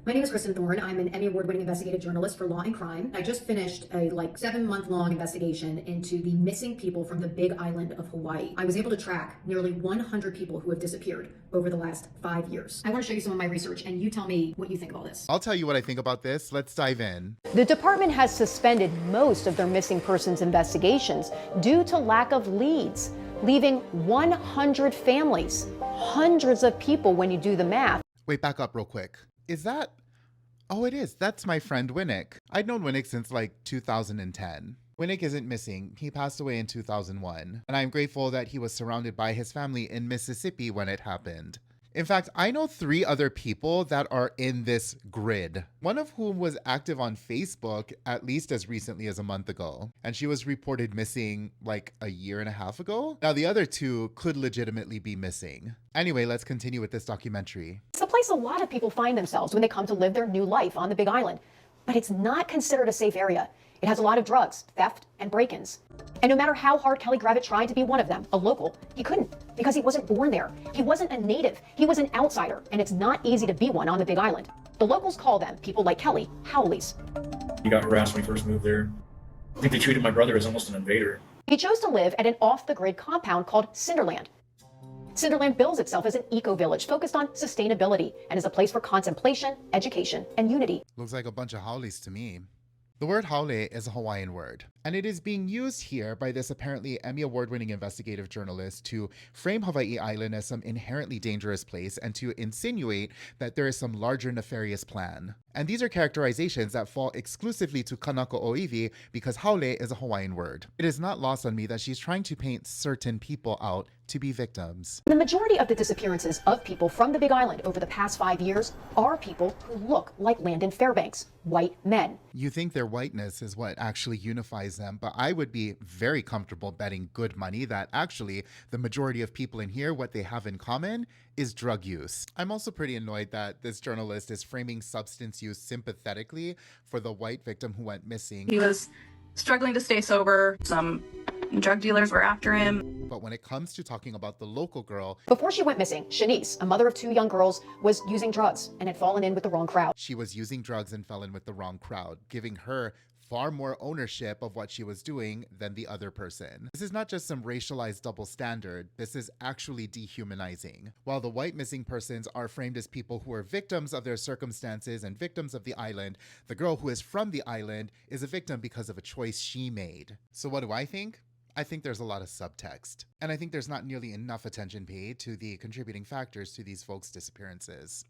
My name is Kristen Thorne. I'm an Emmy Award-winning investigative journalist for Law and Crime. I just finished a 7-month-long investigation into the missing people from the Big Island of Hawaii. I was able to track nearly 100 people who have disappeared over the last 5 years. I want to show you some of my research, and you tell me what you think of all this. I'll tell you what I think about this. Let's dive in. The department has suspended most of their missing persons investigations due to lack of leads, leaving 100 families, hundreds of people when you do the math. Wait, back up real quick. Is that... Oh, it is. That's my friend Winnick. I'd known Winnick since 2010. Winnick isn't missing. He passed away in 2001. And I'm grateful that he was surrounded by his family in Mississippi when it happened. In fact, I know 3 other people that are in this grid, one of whom was active on Facebook at least as recently as a month ago, and she was reported missing a year and a half ago. Now, the other 2 could legitimately be missing. Anyway, let's continue with this documentary. It's a place a lot of people find themselves when they come to live their new life on the Big Island, but it's not considered a safe area. It has a lot of drugs, theft, and break-ins. And no matter how hard Kelly Gravitt tried to be one of them, a local, he couldn't because he wasn't born there. He wasn't a native. He was an outsider, and it's not easy to be one on the Big Island. The locals call them, people like Kelly, Howleys. He got harassed when he first moved there. I think they treated my brother as almost an invader. He chose to live at an off-the-grid compound called Cinderland. Cinderland bills itself as an eco-village focused on sustainability and is a place for contemplation, education, and unity. Looks like a bunch of howleys to me. The word haole is a Hawaiian word, and it is being used here by this apparently Emmy Award-winning investigative journalist to frame Hawaii Island as some inherently dangerous place and to insinuate that there is some larger nefarious plan. And these are characterizations that fall exclusively to Kanaka Oiwi because haole is a Hawaiian word. It is not lost on me that she's trying to paint certain people out to be victims. The majority of the disappearances of people from the Big Island over the past 5 years are people who look like Landon Fairbanks, white men. You think their whiteness is what actually unifies them, but I would be very comfortable betting good money that actually the majority of people in here, what they have in common is drug use. I'm also pretty annoyed that this journalist is framing substance use sympathetically for the white victim who went missing. He was struggling to stay sober. Some drug dealers were after him. But when it comes to talking about the local girl, Before she went missing, Shanice, a mother of 2 young girls, was using drugs and had fallen in with the wrong crowd. she was using drugs and fell in with the wrong crowd, giving her far more ownership of what she was doing than the other person. This is not just some racialized double standard, this is actually dehumanizing. While the white missing persons are framed as people who are victims of their circumstances and victims of the island, the girl who is from the island is a victim because of a choice she made. So what do I think? I think there's a lot of subtext. And I think there's not nearly enough attention paid to the contributing factors to these folks' disappearances.